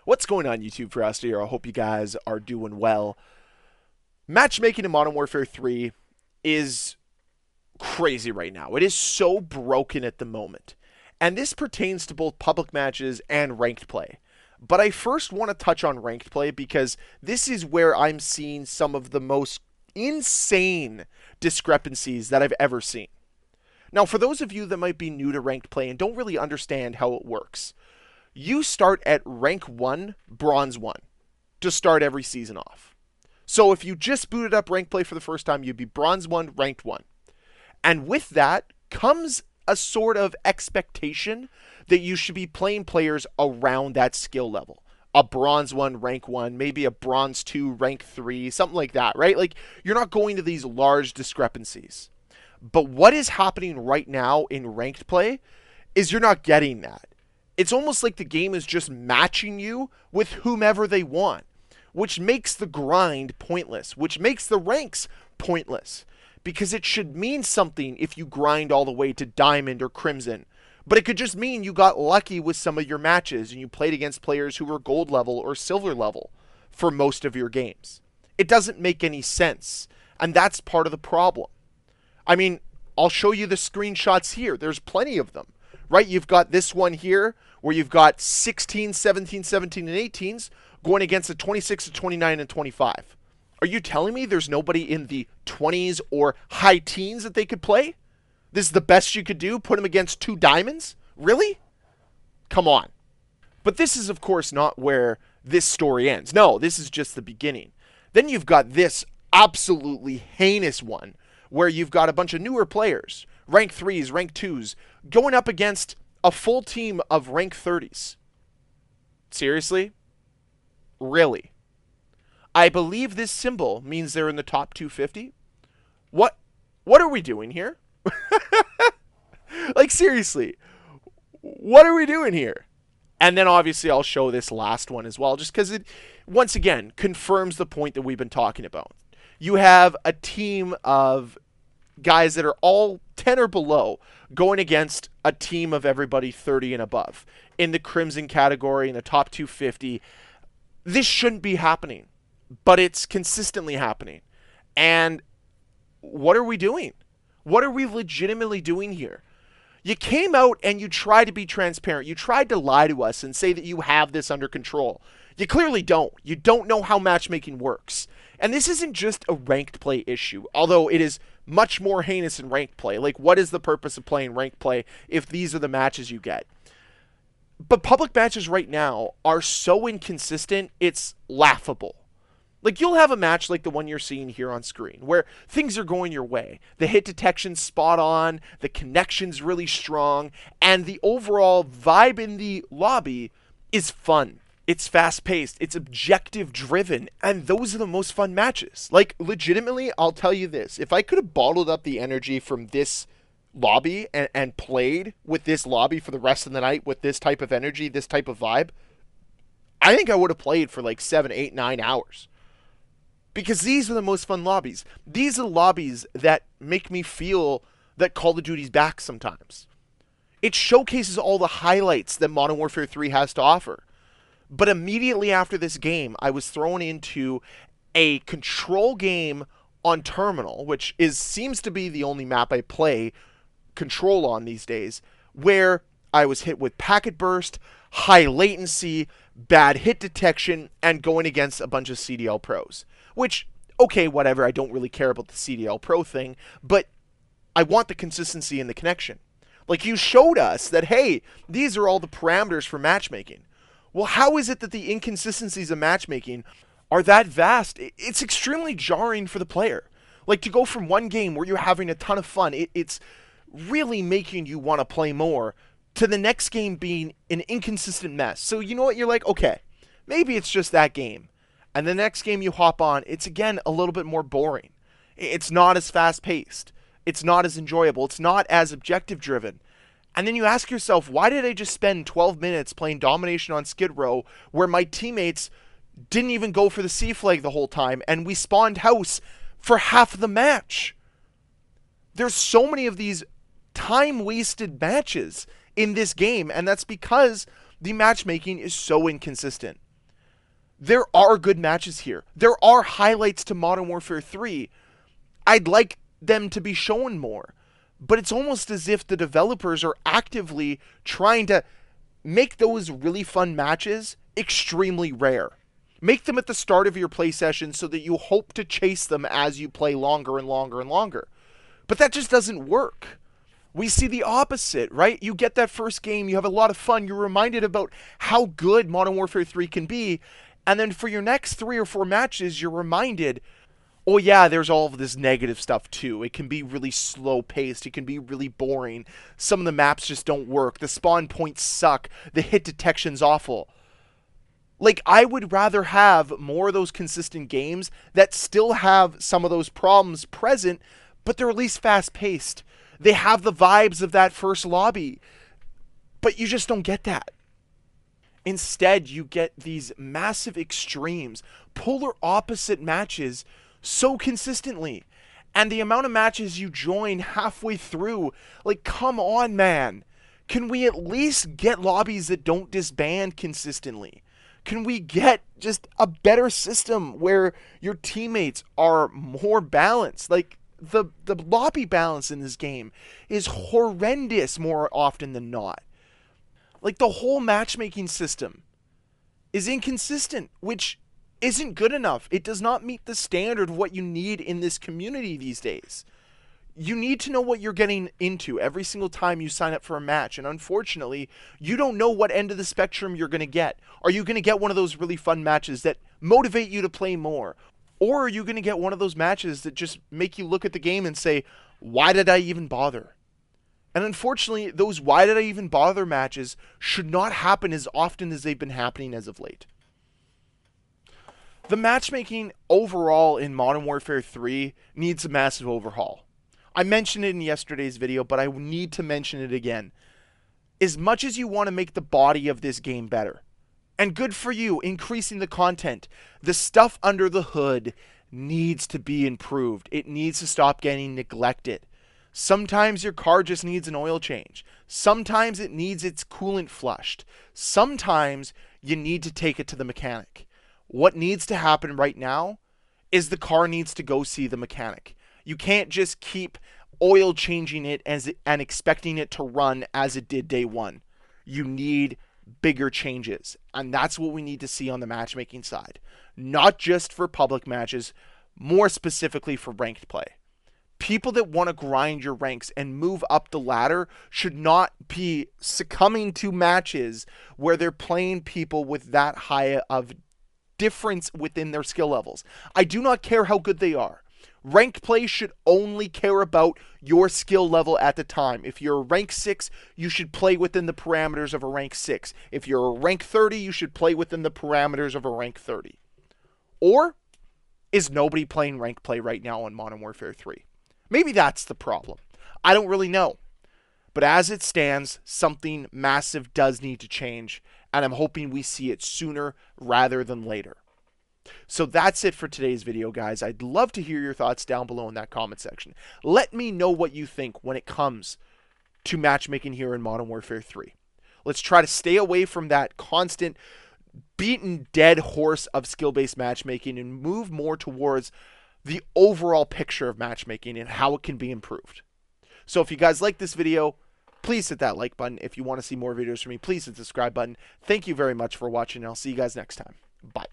What's going on, YouTube? Ferocity here. I hope you guys are doing well. Matchmaking in Modern Warfare 3 is crazy right now. It is so broken at the moment. And this pertains to both public matches and ranked play. But I first want to touch on ranked play because this is where I'm seeing some of the most insane discrepancies that I've ever seen. Now, for those of you that might be new to ranked play and don't really understand how it works, you start at rank 1, bronze 1 to start every season off. So if you just booted up rank play for the first time, you'd be bronze 1, ranked 1. And with that comes a sort of expectation that you should be playing players around that skill level. A bronze 1, rank 1, maybe a bronze 2, rank 3, something like that, right? Like, you're not going to these large discrepancies. But what is happening right now in ranked play is you're not getting that. It's almost like the game is just matching you with whomever they want, which makes the grind pointless, which makes the ranks pointless, because it should mean something if you grind all the way to diamond or crimson, but it could just mean you got lucky with some of your matches and you played against players who were gold level or silver level for most of your games. It doesn't make any sense, and that's part of the problem. I mean, I'll show you the screenshots here. There's plenty of them, right? You've got this one here where you've got 16, 17, 17, and 18s going against the 26 to 29 and 25. Are you telling me there's nobody in the 20s or high teens that they could play? This is the best you could do? Put them against 2 diamonds? Really? Come on. But this is, of course, not where this story ends. No, this is just the beginning. Then you've got this absolutely heinous one where you've got a bunch of newer players, rank 3s, rank 2s, going up against a full team of rank 30s. Seriously? Really? I believe this symbol means they're in the top 250. What are we doing here? Like, seriously, what are we doing here? And then obviously I'll show this last one as well, just because it, once again, confirms the point that we've been talking about. You have a team of guys that are all 10 or below going against a team of everybody 30 and above in the crimson category in the top 250. This shouldn't be happening, but it's consistently happening. And what are we doing? What are we legitimately doing here? You came out and you tried to be transparent. You tried to lie to us and say that you have this under control. You clearly don't. You don't know how matchmaking works. And this isn't just a ranked play issue, although it is much more heinous in ranked play. Like, what is the purpose of playing ranked play if these are the matches you get? But public matches right now are so inconsistent, it's laughable. Like, you'll have a match like the one you're seeing here on screen, where things are going your way. The hit detection's spot on, the connection's really strong, and the overall vibe in the lobby is fun. It's fast-paced, it's objective-driven, and those are the most fun matches. Like, legitimately, I'll tell you this. If I could have bottled up the energy from this lobby and played with this lobby for the rest of the night with this type of energy, this type of vibe, I think I would have played for like 7, 8, 9 hours. Because these are the most fun lobbies. These are the lobbies that make me feel that Call of Duty's back sometimes. It showcases all the highlights that Modern Warfare 3 has to offer. But immediately after this game, I was thrown into a control game on Terminal, which seems to be the only map I play control on these days, where I was hit with packet burst, high latency, bad hit detection, and going against a bunch of CDL pros. Which, okay, whatever, I don't really care about the CDL pro thing, but I want the consistency in the connection. Like, you showed us that, hey, these are all the parameters for matchmaking. Well, how is it that the inconsistencies of matchmaking are that vast? It's extremely jarring for the player. Like, to go from one game where you're having a ton of fun, it's really making you want to play more, to the next game being an inconsistent mess. So you know what? You're like, okay, maybe it's just that game. And the next game you hop on, it's again a little bit more boring. It's not as fast-paced. It's not as enjoyable. It's not as objective-driven. And then you ask yourself, why did I just spend 12 minutes playing domination on Skid Row where my teammates didn't even go for the C flag the whole time and we spawned house for half the match? There's so many of these time-wasted matches in this game, and that's because the matchmaking is so inconsistent. There are good matches here. There are highlights to Modern Warfare 3. I'd like them to be shown more. But it's almost as if the developers are actively trying to make those really fun matches extremely rare. Make them at the start of your play session so that you hope to chase them as you play longer and longer and longer. But that just doesn't work. We see the opposite, right? You get that first game, you have a lot of fun, you're reminded about how good Modern Warfare 3 can be, and then for your next 3 or 4 matches, you're reminded, oh yeah, there's all of this negative stuff too. It can be really slow paced. It can be really boring. Some of the maps just don't work. The spawn points suck. The hit detection's awful. Like, I would rather have more of those consistent games that still have some of those problems present, but they're at least fast paced. They have the vibes of that first lobby, but you just don't get that. Instead, you get these massive extremes, polar opposite matches so consistently. And the amount of matches you join halfway through, like, come on, man. Can we at least get lobbies that don't disband consistently? Can we get just a better system where your teammates are more balanced? Like, the lobby balance in this game is horrendous more often than not. Like, the whole matchmaking system is inconsistent, which isn't good enough. It does not meet the standard of what you need in this community these days. You need to know what you're getting into every single time you sign up for a match. And unfortunately, you don't know what end of the spectrum you're going to get. Are you going to get one of those really fun matches that motivate you to play more? Or are you going to get one of those matches that just make you look at the game and say, why did I even bother? And unfortunately, those why did I even bother matches should not happen as often as they've been happening as of late. The matchmaking overall in Modern Warfare 3 needs a massive overhaul. I mentioned it in yesterday's video, but I need to mention it again. As much as you want to make the body of this game better, and good for you, increasing the content, the stuff under the hood needs to be improved. It needs to stop getting neglected. Sometimes your car just needs an oil change. Sometimes it needs its coolant flushed. Sometimes you need to take it to the mechanic. What needs to happen right now is the car needs to go see the mechanic. You can't just keep oil changing it and expecting it to run as it did day one. You need bigger changes. And that's what we need to see on the matchmaking side. Not just for public matches, more specifically for ranked play. People that want to grind your ranks and move up the ladder should not be succumbing to matches where they're playing people with that high of difference within their skill levels. I do not care how good they are. Ranked play should only care about your skill level at the time. If you're a rank 6, you should play within the parameters of a rank 6. If you're a rank 30, you should play within the parameters of a rank 30. Or is nobody playing ranked play right now on Modern Warfare 3? Maybe that's the problem. I don't really know. But as it stands, something massive does need to change, and I'm hoping we see it sooner rather than later. So that's it for today's video, guys. I'd love to hear your thoughts down below in that comment section. Let me know what you think when it comes to matchmaking here in Modern Warfare 3. Let's try to stay away from that constant beaten dead horse of skill-based matchmaking and move more towards the overall picture of matchmaking and how it can be improved. So if you guys like this video, please hit that like button. If you want to see more videos from me, please hit the subscribe button. Thank you very much for watching, and I'll see you guys next time. Bye.